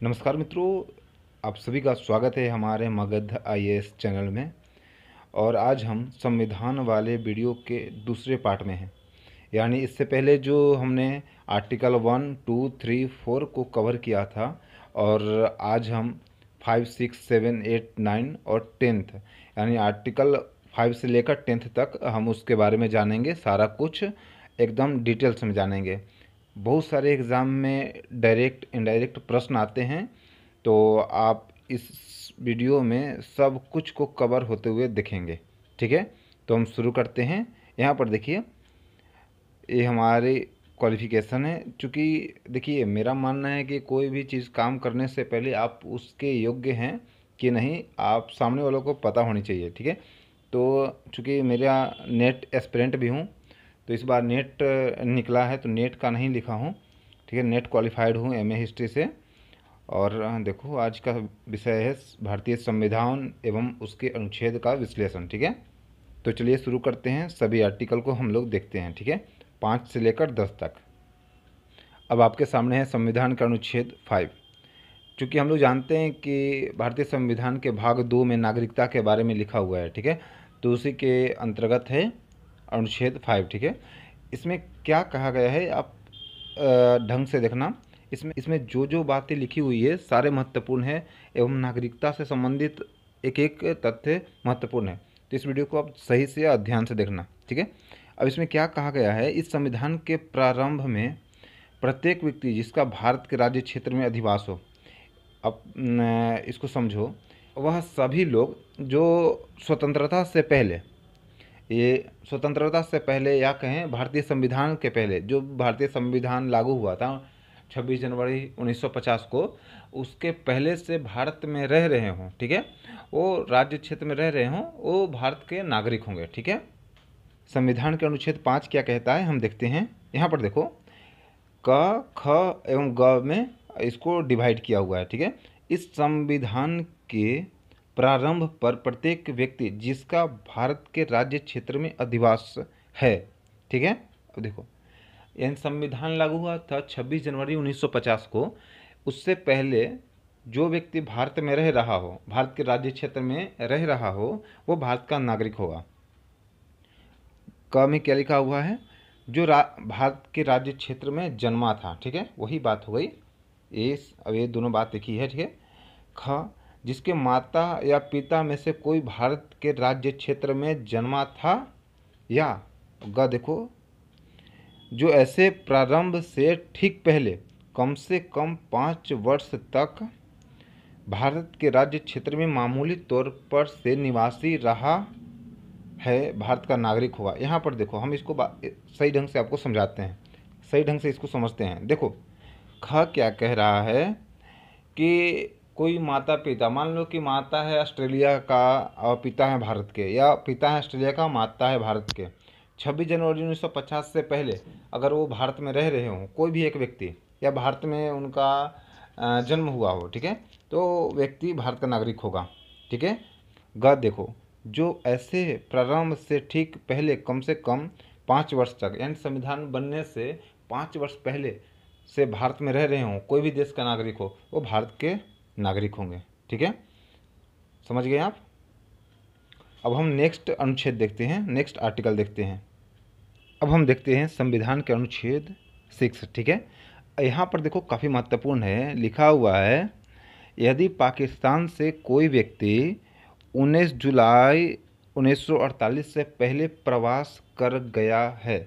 नमस्कार मित्रों, आप सभी का स्वागत है हमारे मगध आईएएस चैनल में। और आज हम संविधान वाले वीडियो के दूसरे पार्ट में हैं। यानी इससे पहले जो हमने आर्टिकल 1, 2, 3, 4 को कवर किया था, और आज हम 5, 6, 7, 8, 9 और 10th यानी आर्टिकल 5 से लेकर 10th तक हम उसके बारे में जानेंगे। सारा कुछ एकदम डिटेल्स में जानेंगे। बहुत सारे एग्ज़ाम में डायरेक्ट इनडायरेक्ट प्रश्न आते हैं, तो आप इस वीडियो में सब कुछ को कवर होते हुए देखेंगे। ठीक है, तो हम शुरू करते हैं। यहाँ पर देखिए, ये हमारे क्वालिफ़िकेशन है। चूँकि देखिए, मेरा मानना है कि कोई भी चीज़ काम करने से पहले आप उसके योग्य हैं कि नहीं, आप सामने वालों को पता होनी चाहिए। ठीक है, तो चूँकि मेरा नेट एस्पिरेंट भी हूँ, तो इस बार नेट निकला है तो नेट का नहीं लिखा हूँ। ठीक है, नेट क्वालिफाइड हूँ एमए हिस्ट्री से। और देखो, आज का विषय है भारतीय संविधान एवं उसके अनुच्छेद का विश्लेषण। ठीक है, तो चलिए शुरू करते हैं। सभी आर्टिकल को हम लोग देखते हैं। ठीक है, 5 से लेकर 10 तक। अब आपके सामने है संविधान का अनुच्छेद 5। चूँकि हम लोग जानते हैं कि भारतीय संविधान के भाग 2 में नागरिकता के बारे में लिखा हुआ है। ठीक है, तो उसी के अंतर्गत है अनुच्छेद 5। ठीक है, इसमें क्या कहा गया है आप ढंग से देखना। इसमें जो जो बातें लिखी हुई है सारे महत्वपूर्ण है, एवं नागरिकता से संबंधित एक एक तथ्य महत्वपूर्ण है। तो इस वीडियो को आप सही से और ध्यान से देखना। ठीक है, अब इसमें क्या कहा गया है, इस संविधान के प्रारंभ में प्रत्येक व्यक्ति जिसका भारत के राज्य क्षेत्र में अधिवास हो, अब इसको समझो, वह सभी लोग जो स्वतंत्रता से पहले, ये स्वतंत्रता से पहले या कहें भारतीय संविधान के पहले, जो भारतीय संविधान लागू हुआ था 26 जनवरी 1950 को, उसके पहले से भारत में रह रहे हों, ठीक है, वो राज्य क्षेत्र में रह रहे हों, वो भारत के नागरिक होंगे। ठीक है, संविधान के अनुच्छेद 5 क्या कहता है हम देखते हैं। यहाँ पर देखो, क, ख एवं ग में इसको डिवाइड किया हुआ है। ठीक है, इस संविधान के प्रारंभ पर प्रत्येक व्यक्ति जिसका भारत के राज्य क्षेत्र में अधिवास है। ठीक है, अब देखो, यह संविधान लागू हुआ था 26 जनवरी 1950 को। उससे पहले जो व्यक्ति भारत में रह रहा हो, भारत के राज्य क्षेत्र में रह रहा हो, वो भारत का नागरिक होगा। क में क्या लिखा हुआ है, जो भारत के राज्य क्षेत्र में जन्मा था। ठीक है, वही बात हो गई। अब ये दोनों बात एक ही है। ठीक है, ख, जिसके माता या पिता में से कोई भारत के राज्य क्षेत्र में जन्मा था, या ग देखो, जो ऐसे प्रारंभ से ठीक पहले कम से कम 5 वर्ष तक भारत के राज्य क्षेत्र में मामूली तौर पर से निवासी रहा है, भारत का नागरिक हुआ। यहाँ पर देखो, हम इसको सही ढंग से आपको समझाते हैं, सही ढंग से इसको समझते हैं। देखो, ख क्या कह रहा है कि कोई माता पिता, मान लो कि माता है ऑस्ट्रेलिया का और पिता है भारत के, या पिता है ऑस्ट्रेलिया का, माता है भारत के। 26 जनवरी 1950 से पहले अगर वो भारत में रह रहे हों, कोई भी एक व्यक्ति, या भारत में उनका जन्म हुआ हो, ठीक है, तो व्यक्ति भारत का नागरिक होगा। ठीक है, ग देखो, जो ऐसे प्रारंभ से ठीक पहले कम से कम 5 वर्ष तक, यानी संविधान बनने से 5 वर्ष पहले से भारत में रह रहे हों, कोई भी देश का नागरिक हो, वो भारत के नागरिक होंगे। ठीक है, समझ गए आप। अब हम नेक्स्ट अनुच्छेद देखते हैं, नेक्स्ट आर्टिकल देखते हैं। अब हम देखते हैं संविधान के अनुच्छेद 6। ठीक है, यहाँ पर देखो, काफ़ी महत्वपूर्ण है, लिखा हुआ है, यदि पाकिस्तान से कोई व्यक्ति 19 जुलाई 1948 से पहले प्रवास कर गया है,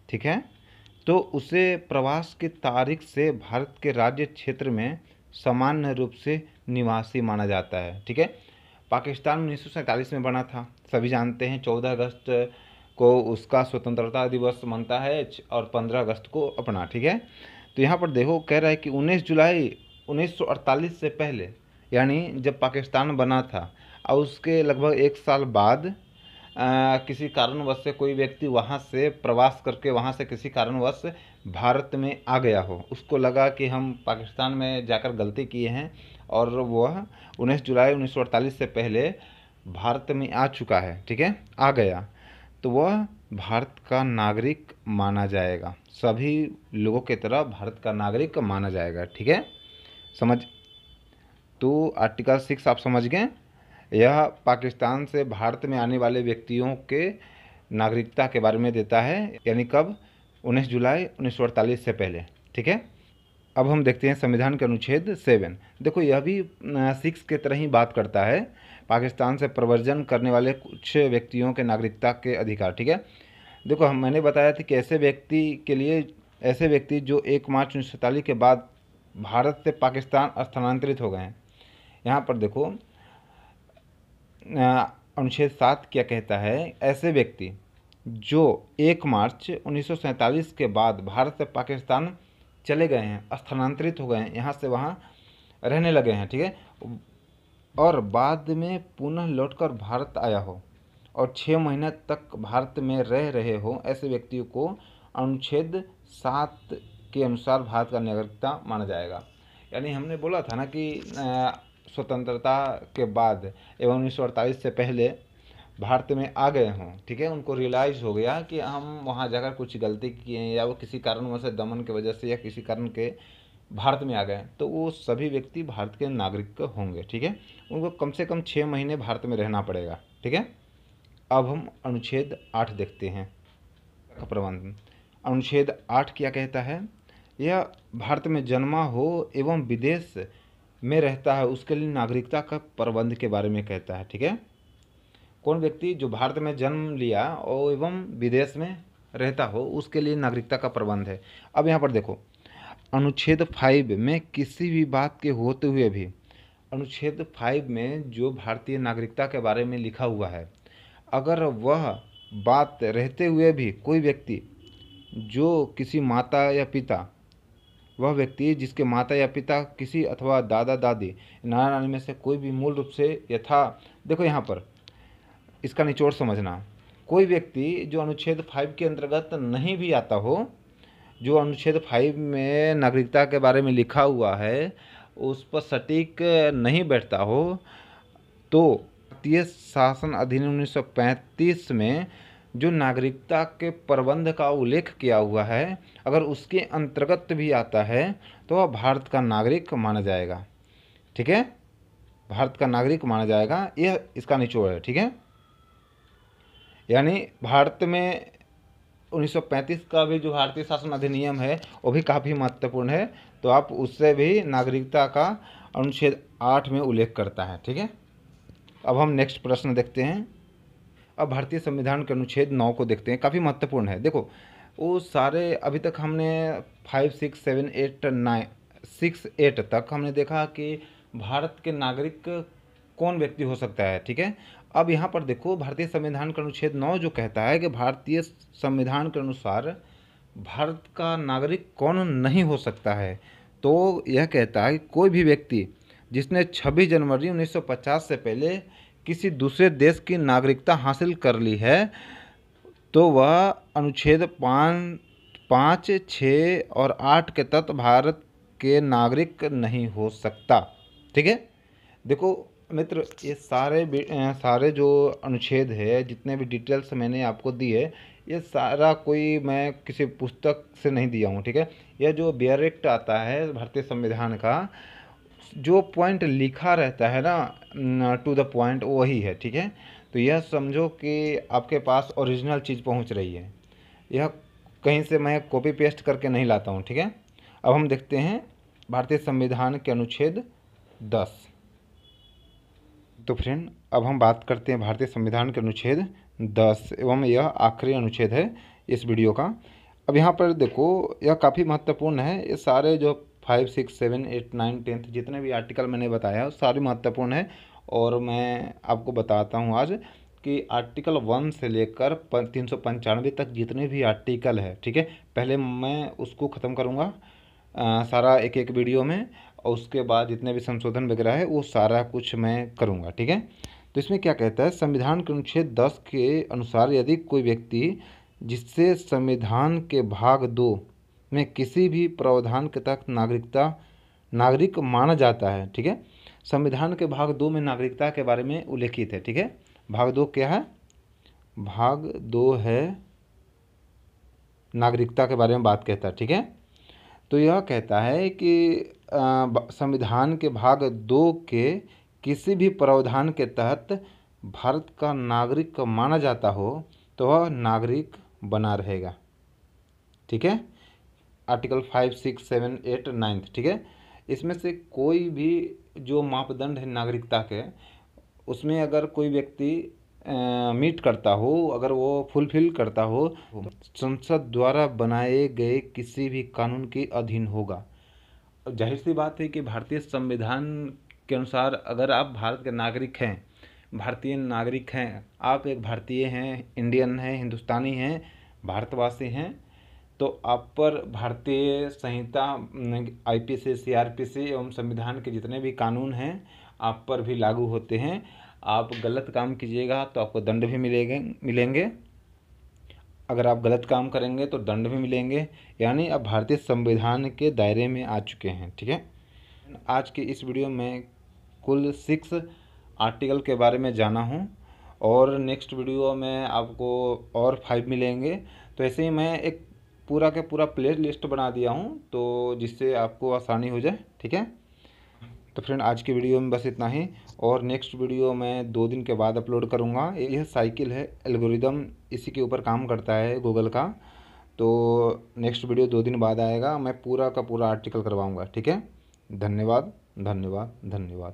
ठीक है, तो उसे प्रवास की तारीख से भारत के राज्य क्षेत्र में सामान्य रूप से निवासी माना जाता है। ठीक है, पाकिस्तान 1947 में बना था, सभी जानते हैं। 14 अगस्त को उसका स्वतंत्रता दिवस मनता है और 15 अगस्त को अपना। ठीक है, तो यहाँ पर देखो, कह रहा है कि 19 जुलाई 1948 से पहले, यानी जब पाकिस्तान बना था, और उसके लगभग 1 साल बाद किसी कारणवश से कोई व्यक्ति वहाँ से प्रवास करके वहाँ से किसी कारणवश भारत में आ गया हो, उसको लगा कि हम पाकिस्तान में जाकर गलती किए हैं, और वह 19 जुलाई 1948 से पहले भारत में आ चुका है, ठीक है, आ गया, तो वह भारत का नागरिक माना जाएगा। सभी लोगों की तरह भारत का नागरिक माना जाएगा। ठीक है, समझ तो आर्टिकल 6 आप समझ गए, यह पाकिस्तान से भारत में आने वाले व्यक्तियों के नागरिकता के बारे में देता है, यानी कब, 19 जुलाई 1948 से पहले। ठीक है, अब हम देखते हैं संविधान के अनुच्छेद 7। देखो यह भी 6 के तरह ही बात करता है, पाकिस्तान से प्रव्रजन करने वाले कुछ व्यक्तियों के नागरिकता के अधिकार। ठीक है, देखो मैंने बताया था कि ऐसे व्यक्ति जो 1 मार्च 1947 के बाद भारत से पाकिस्तान स्थानांतरित हो गए हैं। यहाँ पर देखो अनुच्छेद 7 क्या कहता है, ऐसे व्यक्ति जो 1 मार्च 1947 के बाद भारत से पाकिस्तान चले गए हैं, स्थानांतरित हो गए हैं, यहाँ से वहाँ रहने लगे हैं। ठीक है, और बाद में पुनः लौटकर भारत आया हो और 6 महीने तक भारत में रह रहे हो, ऐसे व्यक्तियों को अनुच्छेद 7 के अनुसार भारत का नागरिकता माना जाएगा। यानी हमने बोला था ना कि स्वतंत्रता के बाद एवं 1948 से पहले भारत में आ गए हों, ठीक है, उनको रियलाइज़ हो गया कि हम वहाँ जाकर कुछ गलती किए हैं या वो किसी कारणवश दमन की वजह से या किसी कारण के भारत में आ गए, तो वो सभी व्यक्ति भारत के नागरिक होंगे। ठीक है, उनको कम से कम 6 महीने भारत में रहना पड़ेगा। ठीक है, अब हम अनुच्छेद 8 देखते हैं का प्रबंध। अनुच्छेद 8 क्या कहता है, यह भारत में जन्मा हो एवं विदेश में रहता है उसके लिए नागरिकता का प्रबंध के बारे में कहता है। ठीक है, कौन व्यक्ति जो भारत में जन्म लिया और एवं विदेश में रहता हो उसके लिए नागरिकता का प्रबंध है। अब यहाँ पर देखो अनुच्छेद 5 में किसी भी बात के होते हुए भी, अनुच्छेद 5 में जो भारतीय नागरिकता के बारे में लिखा हुआ है, अगर वह बात रहते हुए भी कोई व्यक्ति जो किसी माता या पिता, वह व्यक्ति जिसके माता या पिता किसी अथवा दादा दादी नाना नानी में से कोई भी मूल रूप से यथा, देखो यहाँ पर इसका निचोड़ समझना, कोई व्यक्ति जो अनुच्छेद 5 के अंतर्गत नहीं भी आता हो, जो अनुच्छेद 5 में नागरिकता के बारे में लिखा हुआ है उस पर सटीक नहीं बैठता हो, तो भारतीय शासन अधिनियम 1935 में जो नागरिकता के प्रबंध का उल्लेख किया हुआ है, अगर उसके अंतर्गत भी आता है तो वह भारत का नागरिक माना जाएगा। ठीक है, भारत का नागरिक माना जाएगा, यह इसका निचोड़ है। ठीक है, यानी भारत में 1935 का भी जो भारतीय शासन अधिनियम है वो भी काफ़ी महत्वपूर्ण है, तो आप उससे भी नागरिकता का अनुच्छेद 8 में उल्लेख करता है। ठीक है, अब हम नेक्स्ट प्रश्न देखते हैं। अब भारतीय संविधान के अनुच्छेद 9 को देखते हैं, काफ़ी महत्वपूर्ण है। देखो वो सारे अभी तक हमने 5, 6, 7, 8, 9, 6, 8 तक हमने देखा कि भारत के नागरिक कौन व्यक्ति हो सकता है। ठीक है, अब यहाँ पर देखो भारतीय संविधान का अनुच्छेद 9 जो कहता है कि भारतीय संविधान के अनुसार भारत का नागरिक कौन नहीं हो सकता है, तो यह कहता है कि कोई भी व्यक्ति जिसने 26 जनवरी 1950 से पहले किसी दूसरे देश की नागरिकता हासिल कर ली है तो वह अनुच्छेद 5, 6 और 8 के तहत भारत के नागरिक नहीं हो सकता। ठीक है, देखो मित्र ये सारे जो अनुच्छेद है, जितने भी डिटेल्स मैंने आपको दी है, ये सारा कोई मैं किसी पुस्तक से नहीं दिया हूँ। ठीक है, यह जो डायरेक्ट आता है भारतीय संविधान का, जो पॉइंट लिखा रहता है ना टू द पॉइंट, वही है। ठीक है, तो यह समझो कि आपके पास ओरिजिनल चीज़ पहुंच रही है, यह कहीं से मैं कॉपी पेस्ट करके नहीं लाता हूं। ठीक है, अब हम देखते हैं भारतीय संविधान के अनुच्छेद 10। तो फ्रेंड अब हम बात करते हैं भारतीय संविधान के अनुच्छेद 10 एवं यह आखिरी अनुच्छेद है इस वीडियो का। अब यहाँ पर देखो यह काफ़ी महत्वपूर्ण है, ये सारे जो 5, 6, 7, 8, 9, 10 जितने भी आर्टिकल मैंने बताया सारे महत्वपूर्ण है, और मैं आपको बताता हूँ आज कि आर्टिकल 1 से लेकर 395 तक जितने भी आर्टिकल है, ठीक है, पहले मैं उसको ख़त्म करूँगा सारा एक एक वीडियो में, और उसके बाद जितने भी संशोधन वगैरह है वो सारा कुछ मैं करूँगा। ठीक है, तो इसमें क्या कहता है, संविधान के अनुच्छेद 10 के अनुसार यदि कोई व्यक्ति जिससे संविधान के भाग 2 में किसी भी प्रावधान के तहत नागरिक माना जाता है, ठीक है, संविधान के भाग 2 में नागरिकता के बारे में उल्लेखित है। ठीक है, भाग 2 क्या है, भाग 2 है नागरिकता के बारे में बात कहता है। ठीक है, तो यह कहता है कि संविधान के भाग 2 के किसी भी प्रावधान के तहत भारत का नागरिक माना जाता हो तो वह नागरिक बना रहेगा। ठीक है, आर्टिकल 5, 6, 7, 8, 9, ठीक है। इसमें से कोई भी जो मापदंड है नागरिकता के, उसमें अगर कोई व्यक्ति मीट करता हो, अगर वो फुलफिल करता हो, तो संसद द्वारा बनाए गए किसी भी कानून के अधीन होगा। जाहिर सी बात है कि भारतीय संविधान के अनुसार अगर आप भारत के नागरिक हैं, भारतीय नागरिक हैं, आप एक भारतीय हैं, इंडियन हैं, हिंदुस्तानी हैं, भारतवासी हैं, तो आप पर भारतीय संहिता, आईपीसी, सीआरपीसी एवं संविधान के जितने भी कानून हैं आप पर भी लागू होते हैं। आप गलत काम कीजिएगा तो आपको दंड भी मिलेंगे। अगर आप गलत काम करेंगे तो दंड भी मिलेंगे। यानी आप भारतीय संविधान के दायरे में आ चुके हैं। ठीक है, आज की इस वीडियो में कुल 6 आर्टिकल के बारे में जाना हूँ और नेक्स्ट वीडियो में आपको और 5 मिलेंगे। तो ऐसे ही मैं एक पूरा का पूरा प्ले लिस्ट बना दिया हूँ, तो जिससे आपको आसानी हो जाए। ठीक है, तो फ्रेंड आज की वीडियो में बस इतना ही, और नेक्स्ट वीडियो मैं 2 दिन के बाद अपलोड करूँगा। यह साइकिल है, एल्गोरिदम इसी के ऊपर काम करता है गूगल का। तो नेक्स्ट वीडियो 2 दिन बाद आएगा, मैं पूरा का पूरा आर्टिकल करवाऊँगा। ठीक है, धन्यवाद धन्यवाद धन्यवाद।